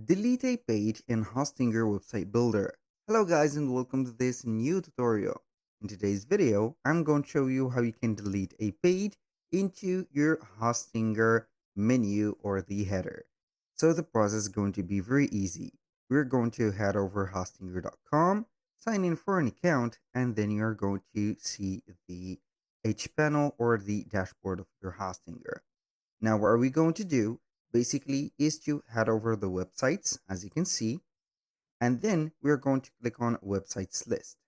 Delete a page in Hostinger Website Builder. Hello guys and welcome to this new tutorial. In today's video, I'm going to show you how you can delete a page into your Hostinger menu or the header. So the process is going to be very easy. We're going to head over hostinger.com, sign in for an account, and then you're going to see the HPanel or the dashboard of your Hostinger. Now, what are we going to do? Basically, is to head over the websites, as you can see, and then we're going to click on websites list.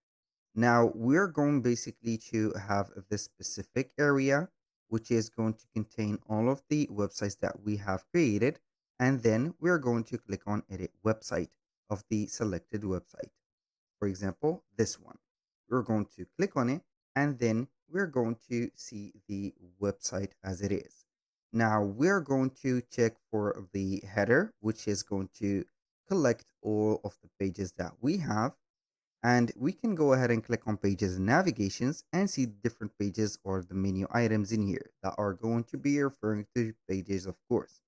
Now, we're going basically to have this specific area, which is going to contain all of the websites that we have created, and then we're going to click on edit website of the selected website. For example, this one. We're going to click on it, and then we're going to see the website as it is. Now we're going to check for the header, which is going to collect all of the pages that we have. And we can go ahead and click on pages and navigations and see different pages or the menu items in here that are going to be referring to pages, of course.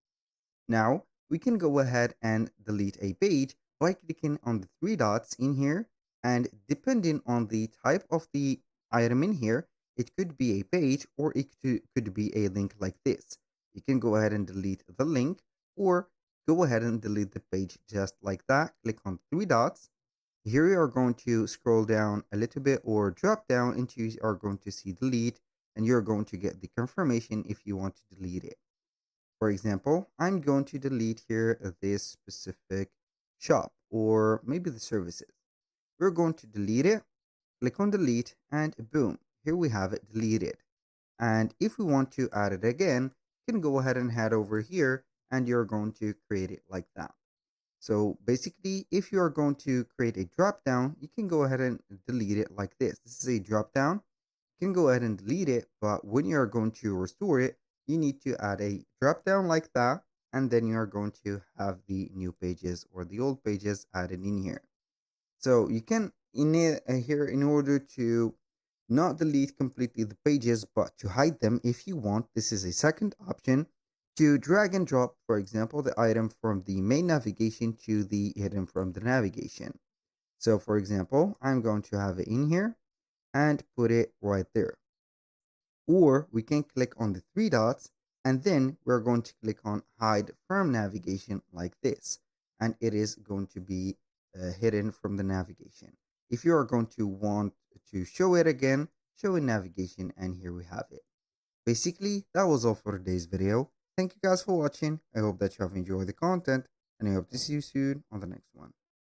Now we can go ahead and delete a page by clicking on the three dots in here, and depending on the type of the item in here, it could be a page or it could be a link like this. You can go ahead and delete the link or go ahead and delete the page just like that. Click on three dots. Here you are going to scroll down a little bit or drop down until you are going to see delete, and you're going to get the confirmation if you want to delete it. For example, I'm going to delete here this specific shop or maybe the services. We're going to delete it, click on delete, and boom, here we have it deleted. And if we want to add it again, you can go ahead and head over here and you're going to create it like that. So basically, if you are going to create a drop down, you can go ahead and delete it like this. This is a drop down. You can go ahead and delete it, but when you are going to restore it, you need to add a drop down like that, and then you are going to have the new pages or the old pages added in here. So you can in it here in order to not delete completely the pages, but to hide them if you want. This is a second option to drag and drop, for example, the item from the main navigation to the hidden from the navigation. So for example, I'm going to have it in here and put it right there. Or we can click on the three dots and then we're going to click on hide from navigation like this. And it is going to be hidden from the navigation. If you are going to want to show it again, show in navigation, and here we have it. Basically, that was all for today's video. Thank you guys for watching. I hope that you have enjoyed the content and I hope to see you soon on the next one.